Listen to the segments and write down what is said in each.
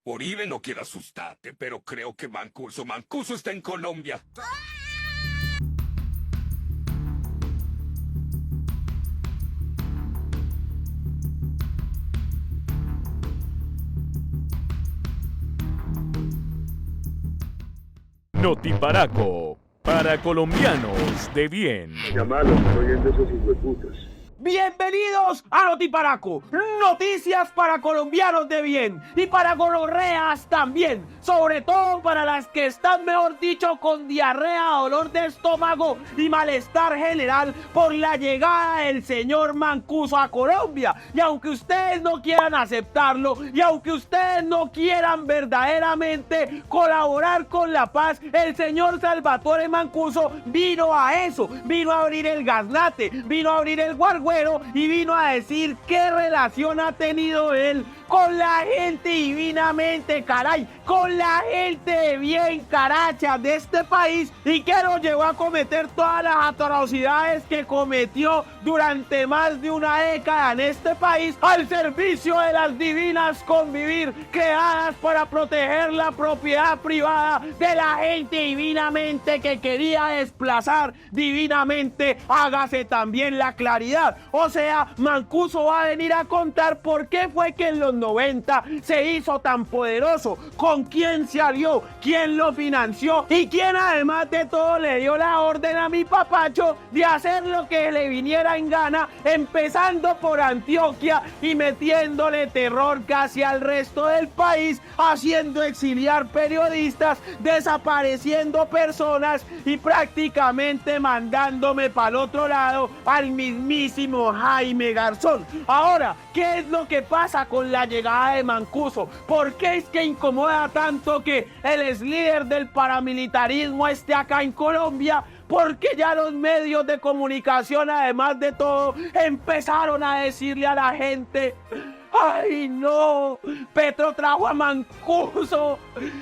Uribe no quiere asustarte, pero creo que Mancuso está en Colombia. Notiparaco, para colombianos de bien. Llamalo, estoy oyendo esos hijueputas. Bienvenidos a Notiparaco, noticias para colombianos de bien y para gonorreas también, sobre todo para las que están, mejor dicho, con diarrea, dolor de estómago y malestar general por la llegada del señor Mancuso a Colombia. Y aunque ustedes no quieran aceptarlo y aunque ustedes no quieran verdaderamente colaborar con la paz, el señor Salvatore Mancuso vino a eso, vino a abrir el gaznate, vino a abrir el guarguero y vino a decir qué relación ha tenido él con la gente divinamente, caray, con la gente de bien, caracha, de este país, y que nos llevó a cometer todas las atrocidades que cometió durante más de una década en este país al servicio de las divinas convivir creadas para proteger la propiedad privada de la gente divinamente que quería desplazar divinamente. Hágase también la claridad. O sea, Mancuso va a venir a contar por qué fue que en los 90 se hizo tan poderoso, con quién se alió, quién lo financió y quién además de todo le dio la orden a mi papacho de hacer lo que le viniera en gana, empezando por Antioquia y metiéndole terror casi al resto del país, haciendo exiliar periodistas, desapareciendo personas y prácticamente mandándome para el otro lado al mismísimo Jaime Garzón. Ahora, ¿qué es lo que pasa con la llegada de Mancuso? ¿Por qué es que incomoda tanto que el ex líder del paramilitarismo esté acá en Colombia? Porque ya los medios de comunicación, además de todo, empezaron a decirle a la gente: ¡ay no! Petro trajo a Mancuso.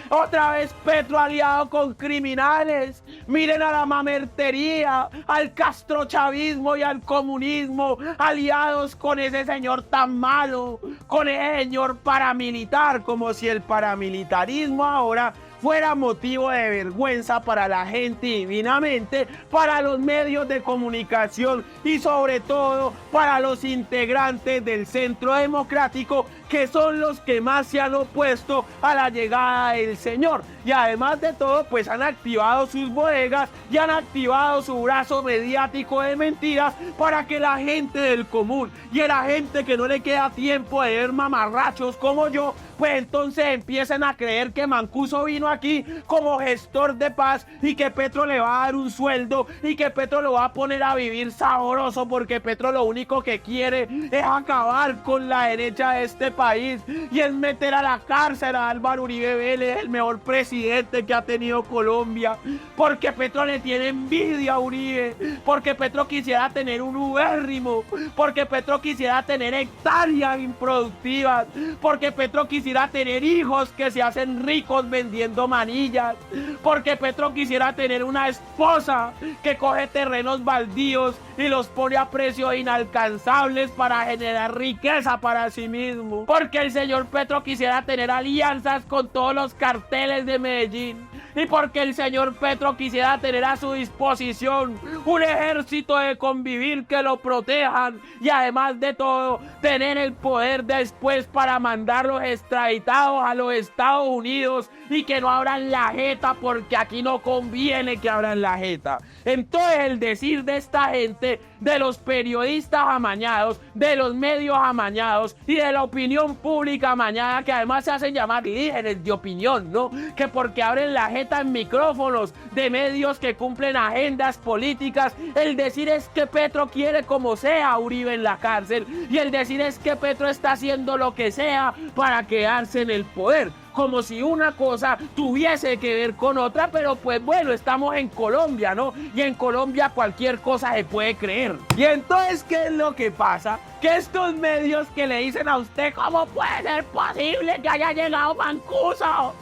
Otra vez Petro aliado con criminales. Miren a la mamertería, al castrochavismo y al comunismo aliados con ese señor tan malo, con ese señor paramilitar, como si el paramilitarismo ahora fuera motivo de vergüenza para la gente divinamente, para los medios de comunicación y sobre todo para los integrantes del Centro Democrático, que son los que más se han opuesto a la llegada del señor. Y además de todo, pues han activado sus bodegas y han activado su brazo mediático de mentiras para que la gente del común y la gente que no le queda tiempo de ver mamarrachos como yo, pues entonces empiecen a creer que Mancuso vino aquí como gestor de paz y que Petro le va a dar un sueldo y que Petro lo va a poner a vivir sabroso, porque Petro lo único que quiere es acabar con la derecha de este país y es meter a la cárcel a Álvaro Uribe Vélez, el mejor presidente que ha tenido Colombia, porque Petro le tiene envidia a Uribe, porque Petro quisiera tener un ubérrimo, porque Petro quisiera tener hectáreas improductivas, porque Petro quisiera tener hijos que se hacen ricos vendiendo manillas, porque Petro quisiera tener una esposa que coge terrenos baldíos y los pone a precios inalcanzables para generar riqueza para sí mismo, porque el señor Petro quisiera tener alianzas con todos los carteles de Medellín, y porque el señor Petro quisiera tener a su disposición un ejército de convivir que lo protejan y además de todo tener el poder después para mandarlos extraditados a los Estados Unidos y que no abran la jeta, porque aquí no conviene que abran la jeta. Entonces el decir de esta gente, de los periodistas amañados, de los medios amañados y de la opinión pública amañada, que además se hacen llamar líderes de opinión, ¿no? Que porque abren la jeta en micrófonos de medios que cumplen agendas políticas, el decir es que Petro quiere como sea a Uribe en la cárcel, y el decir es que Petro está haciendo lo que sea para quedarse en el poder, como si una cosa tuviese que ver con otra. Pero pues bueno, estamos en Colombia, ¿no? Y en Colombia cualquier cosa se puede creer. Y entonces, ¿qué es lo que pasa? Que estos medios que le dicen a usted ¿cómo puede ser posible que haya llegado Mancuso?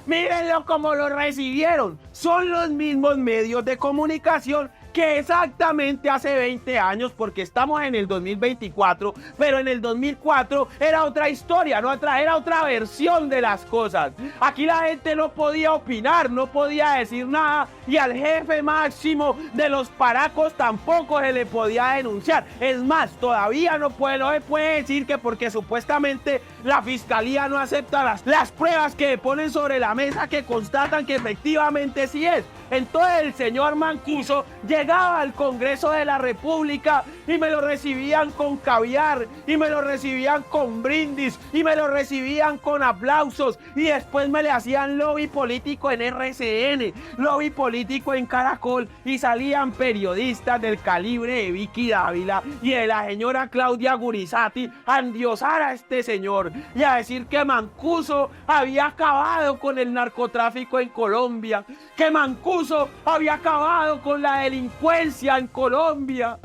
Mírenlo cómo lo recibieron. Son los mismos medios de comunicación que exactamente hace 20 años, porque estamos en el 2024, pero en el 2004 era otra historia, era otra versión de las cosas. Aquí la gente no podía opinar, no podía decir nada, y al jefe máximo de los paracos tampoco se le podía denunciar. Es más, todavía no se puede decir que porque supuestamente la fiscalía no acepta las pruebas que ponen sobre la mesa que constatan que efectivamente sí es. Entonces el señor Mancuso llegaba al Congreso de la República y me lo recibían con caviar, y me lo recibían con brindis, y me lo recibían con aplausos, y después me le hacían lobby político en RCN, lobby político en Caracol, y salían periodistas del calibre de Vicky Dávila y de la señora Claudia Gurizati a endiosar a este señor y a decir que Mancuso había acabado con el narcotráfico en Colombia, que Mancuso había acabado con la delincuencia en Colombia,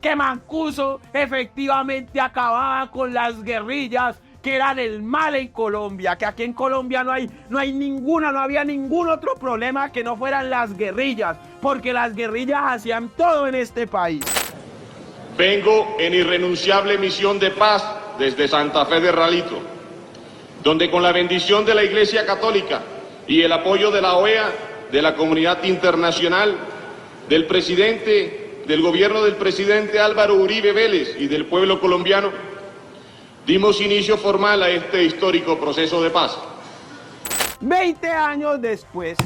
que Mancuso efectivamente acababa con las guerrillas que eran el mal en Colombia, que aquí en Colombia no había ningún otro problema que no fueran las guerrillas, porque las guerrillas hacían todo en este país. Vengo en irrenunciable misión de paz desde Santa Fe de Ralito, donde con la bendición de la Iglesia Católica y el apoyo de la OEA, de la comunidad internacional, del presidente, del gobierno del presidente Álvaro Uribe Vélez y del pueblo colombiano, dimos inicio formal a este histórico proceso de paz. 20 años después,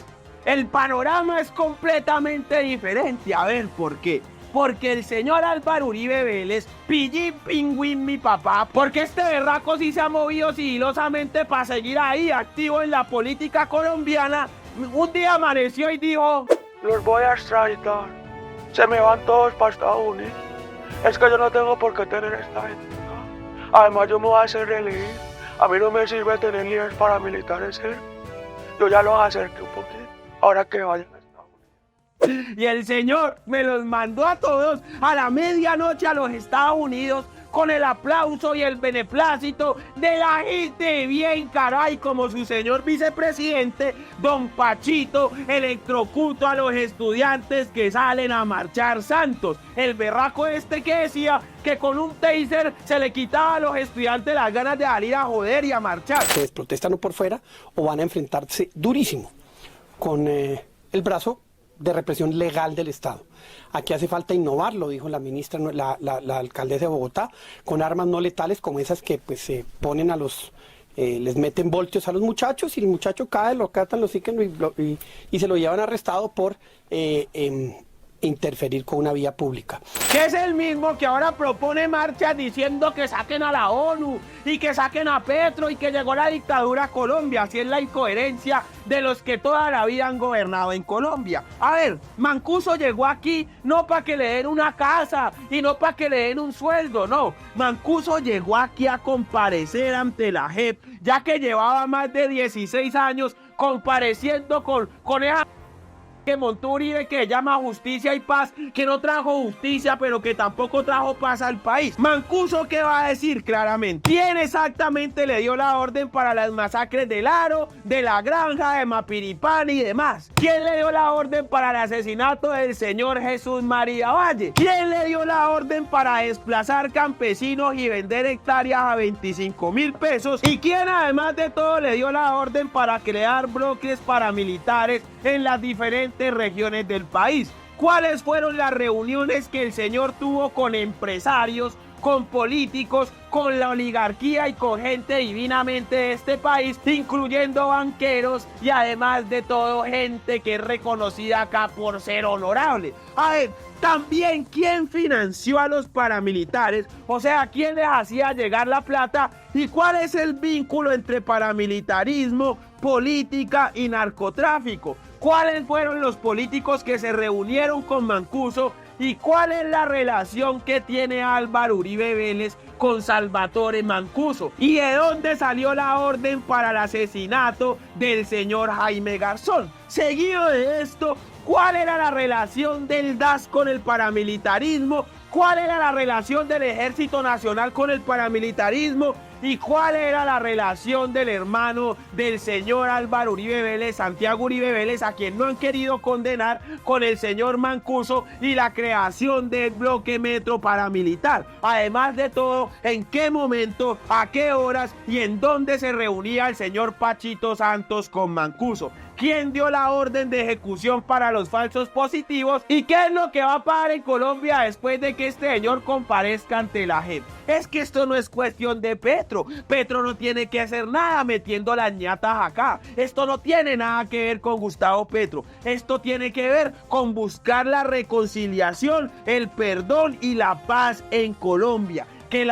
el panorama es completamente diferente. A ver, ¿por qué? Porque el señor Álvaro Uribe Vélez, Pillín Pingüín, mi papá, porque este berraco sí se ha movido sigilosamente para seguir ahí activo en la política colombiana, un día amaneció y dijo: los voy a extraditar, se me van todos para Estados Unidos, es que yo no tengo por qué tener esta gente acá. Además yo me voy a hacer reelegir, a mí no me sirve tener líderes paramilitares cerca, yo ya los acerqué un poquito, ahora que vayan a Estados Unidos. Y el señor me los mandó a todos a la medianoche a los Estados Unidos, con el aplauso y el beneplácito de la gente bien, caray, como su señor vicepresidente, don Pachito, electrocuto a los estudiantes que salen a marchar santos. El berraco este que decía que con un taser se le quitaba a los estudiantes las ganas de salir a joder y a marchar. Ustedes protestan o por fuera o van a enfrentarse durísimo con el brazo de represión legal del Estado. Aquí hace falta innovar, lo dijo la ministra, la alcaldesa de Bogotá, con armas no letales como esas que pues se ponen a los, les meten voltios a los muchachos y el muchacho cae, lo catan, lo siguen y se lo llevan arrestado por interferir con una vía pública. Que es el mismo que ahora propone marchas diciendo que saquen a la ONU y que saquen a Petro y que llegó la dictadura a Colombia. Así es la incoherencia de los que toda la vida han gobernado en Colombia. A ver, Mancuso llegó aquí no para que le den una casa y no para que le den un sueldo, no. Mancuso llegó aquí a comparecer ante la JEP, ya que llevaba más de 16 años compareciendo con esa que montó Uribe, que llama justicia y paz, que no trajo justicia, pero que tampoco trajo paz al país. Mancuso, ¿qué va a decir claramente? ¿Quién exactamente le dio la orden para las masacres del Aro, de La Granja, de Mapiripán y demás? ¿Quién le dio la orden para el asesinato del señor Jesús María Valle? ¿Quién le dio la orden para desplazar campesinos y vender hectáreas a 25.000 pesos? ¿Y quién además de todo le dio la orden para crear bloques paramilitares en las diferentes regiones del país? ¿Cuáles fueron las reuniones que el señor tuvo con empresarios, con políticos, con la oligarquía y con gente divinamente de este país, incluyendo banqueros y además de todo gente que es reconocida acá por ser honorable? A ver, también ¿quién financió a los paramilitares? O sea, ¿quién les hacía llegar la plata? ¿Y cuál es el vínculo entre paramilitarismo, política y narcotráfico? ¿Cuáles fueron los políticos que se reunieron con Mancuso? ¿Y cuál es la relación que tiene Álvaro Uribe Vélez con Salvatore Mancuso? ¿Y de dónde salió la orden para el asesinato del señor Jaime Garzón? Seguido de esto, ¿cuál era la relación del DAS con el paramilitarismo? ¿Cuál era la relación del Ejército Nacional con el paramilitarismo? ¿Y cuál era la relación del hermano del señor Álvaro Uribe Vélez, Santiago Uribe Vélez, a quien no han querido condenar, con el señor Mancuso y la creación del bloque metro paramilitar? Además de todo, ¿en qué momento, a qué horas y en dónde se reunía el señor Pachito Santos con Mancuso? ¿Quién dio la orden de ejecución para los falsos positivos? ¿Y qué es lo que va a pasar en Colombia después de que este señor comparezca ante la JEP? Es que esto no es cuestión de Petro. Petro no tiene que hacer nada metiendo las ñatas acá. Esto no tiene nada que ver con Gustavo Petro. Esto tiene que ver con buscar la reconciliación, el perdón y la paz en Colombia. Que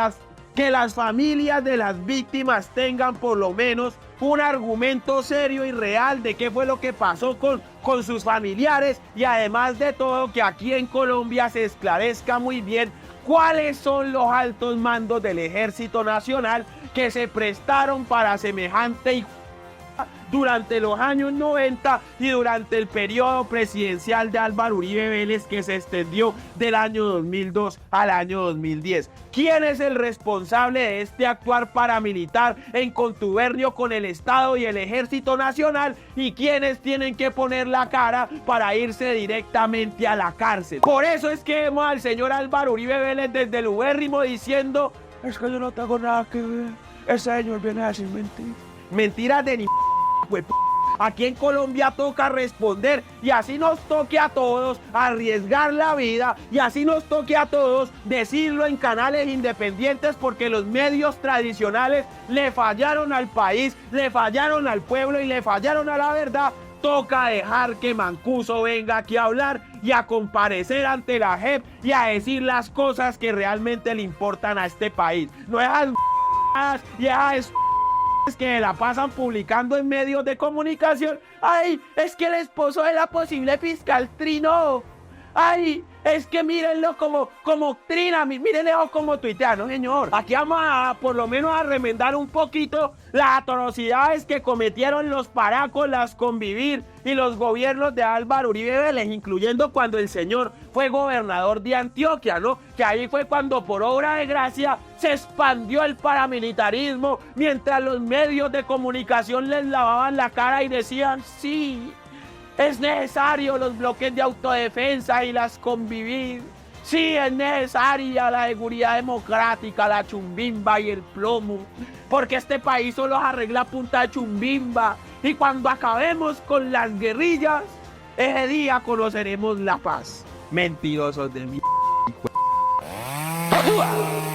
las familias de las víctimas tengan por lo menos un argumento serio y real de qué fue lo que pasó con sus familiares, y además de todo que aquí en Colombia se esclarezca muy bien cuáles son los altos mandos del Ejército Nacional que se prestaron para semejante durante los años 90 y durante el periodo presidencial de Álvaro Uribe Vélez, que se extendió del año 2002 al año 2010. ¿Quién es el responsable de este actuar paramilitar en contubernio con el Estado y el Ejército Nacional? ¿Y quiénes tienen que poner la cara para irse directamente a la cárcel? Por eso es que vemos al señor Álvaro Uribe Vélez desde el ubérrimo diciendo: Es que yo no tengo nada que ver. Ese señor viene a decir mentiras. Mentiras de ni pues. Aquí en Colombia toca responder, y así nos toque a todos arriesgar la vida, y así nos toque a todos decirlo en canales independientes, porque los medios tradicionales le fallaron al país, le fallaron al pueblo y le fallaron a la verdad. Toca dejar que Mancuso venga aquí a hablar y a comparecer ante la JEP y a decir las cosas que realmente le importan a este país. No esas y esas que la pasan publicando en medios de comunicación. Ay, es que el esposo de la posible fiscal trinó. Ay, es que mírenlo como trina, mírenlo como tuitea. No, señor, aquí vamos a por lo menos a remendar un poquito las atrocidades que cometieron los paracos, las Convivir y los gobiernos de Álvaro Uribe Vélez, incluyendo cuando el señor fue gobernador de Antioquia, ¿no? Que ahí fue cuando por obra de gracia se expandió el paramilitarismo, mientras los medios de comunicación les lavaban la cara y decían: sí, es necesario los bloques de autodefensa y las Convivir. Sí, es necesaria la seguridad democrática, la chumbimba y el plomo, porque este país solo arregla a punta de chumbimba, y cuando acabemos con las guerrillas, ese día conoceremos la paz. Mentirosos de mi...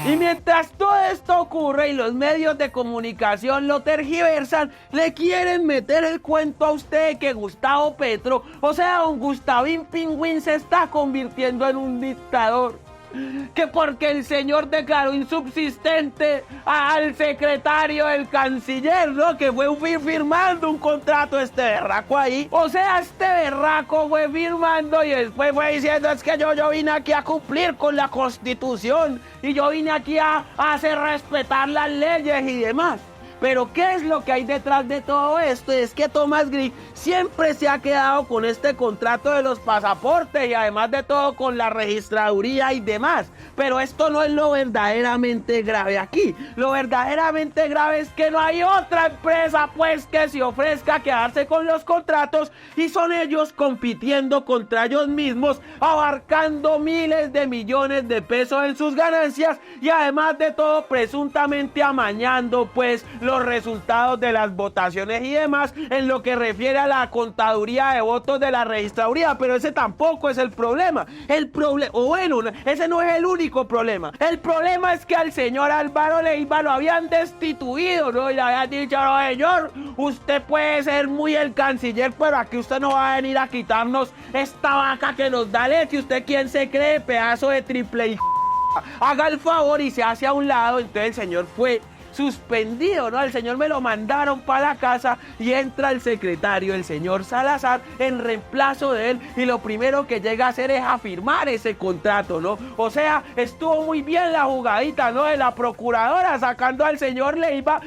Y mientras todo esto ocurre y los medios de comunicación lo tergiversan, le quieren meter el cuento a usted que Gustavo Petro, o sea, don Gustavín Pingüín, se está convirtiendo en un dictador. Que porque el señor declaró insubsistente al secretario del canciller, ¿no? Que fue firmando un contrato este berraco ahí. O sea, este berraco fue firmando y después fue diciendo: es que yo vine aquí a cumplir con la Constitución y yo vine aquí a hacer respetar las leyes y demás. Pero ¿qué es lo que hay detrás de todo esto? Es que Tomás Gris siempre se ha quedado con este contrato de los pasaportes y además de todo con la registraduría y demás. Pero esto no es lo verdaderamente grave aquí. Lo verdaderamente grave es que no hay otra empresa pues que se ofrezca a quedarse con los contratos, y son ellos compitiendo contra ellos mismos, abarcando miles de millones de pesos en sus ganancias, y además de todo presuntamente amañando pues los resultados de las votaciones y demás en lo que refiere a la contaduría de votos de la registraduría. Pero ese tampoco es el problema. Ese no es el único problema. El problema es que al señor Álvaro Leiva lo habían destituido, ¿no? Y le habían dicho: no, señor, usted puede ser muy el canciller, pero aquí usted no va a venir a quitarnos esta vaca que nos da leche. ¿Usted quién se cree, pedazo de triple y haga el favor? Y se hace a un lado. Entonces el señor fue suspendido, ¿no? El señor me lo mandaron para la casa y entra el secretario, el señor Salazar, en reemplazo de él, y lo primero que llega a hacer es a firmar ese contrato, ¿no? O sea, estuvo muy bien la jugadita, ¿no? De la procuradora sacando al señor Leiva,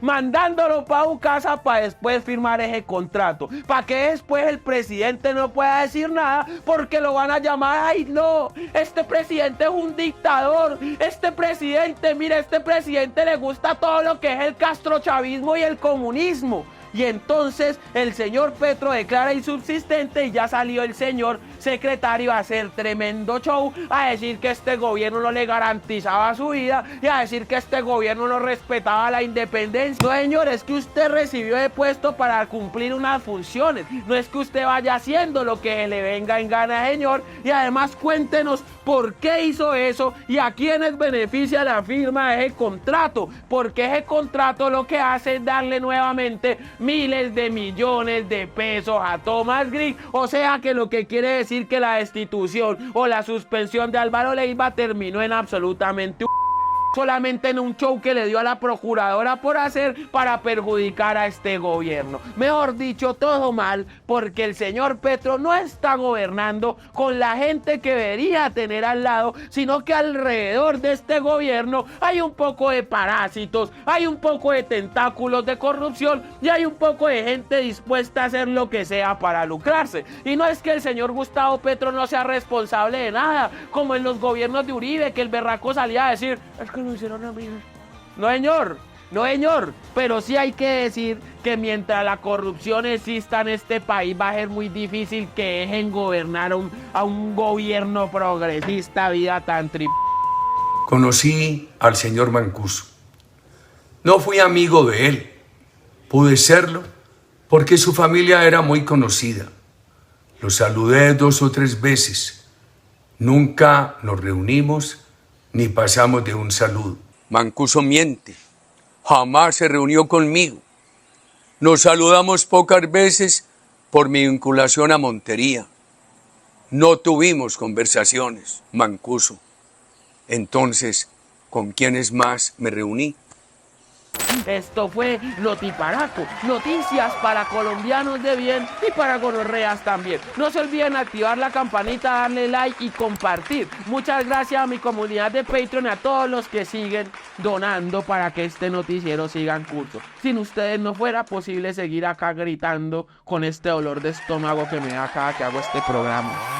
mandándolo para su casa para después firmar ese contrato, para que después el presidente no pueda decir nada porque lo van a llamar: ay no, este presidente es un dictador, este presidente, mire, este presidente le gusta a todo lo que es el castrochavismo y el comunismo. Y entonces el señor Petro declara insubsistente y ya salió el señor secretario a hacer tremendo show, a decir que este gobierno no le garantizaba su vida y a decir que este gobierno no respetaba la independencia. No, señor, es que usted recibió de puesto para cumplir unas funciones. No es que usted vaya haciendo lo que le venga en gana, señor. Y además cuéntenos por qué hizo eso y a quiénes beneficia la firma de ese contrato. Porque ese contrato lo que hace es darle nuevamente miles de millones de pesos a Tomás Griggs. O sea que lo que quiere decir que la destitución o la suspensión de Álvaro Leiva terminó en absolutamente solamente en un show que le dio a la procuradora por hacer para perjudicar a este gobierno. Mejor dicho, todo mal, porque el señor Petro no está gobernando con la gente que debería tener al lado, sino que alrededor de este gobierno hay un poco de parásitos, hay un poco de tentáculos de corrupción y hay un poco de gente dispuesta a hacer lo que sea para lucrarse. Y no es que el señor Gustavo Petro no sea responsable de nada, como en los gobiernos de Uribe, que el berraco salía a decir, es que lo hicieron a mí. No, señor, no, señor, pero sí hay que decir que mientras la corrupción exista en este país va a ser muy difícil que dejen gobernar a un gobierno progresista, vida tan Conocí al señor Mancuso. No fui amigo de él, pude serlo porque su familia era muy conocida. Lo saludé 2 o 3 veces. Nunca nos reunimos ni pasamos de un saludo. Mancuso miente. Jamás se reunió conmigo. Nos saludamos pocas veces por mi vinculación a Montería. No tuvimos conversaciones, Mancuso. Entonces, ¿con quiénes más me reuní? Esto fue Notiparaco, noticias para colombianos de bien y para gonorreas también. No se olviden activar la campanita, darle like y compartir. Muchas gracias a mi comunidad de Patreon y a todos los que siguen donando para que este noticiero siga en curso. Sin ustedes no fuera posible seguir acá gritando con este dolor de estómago que me da cada que hago este programa.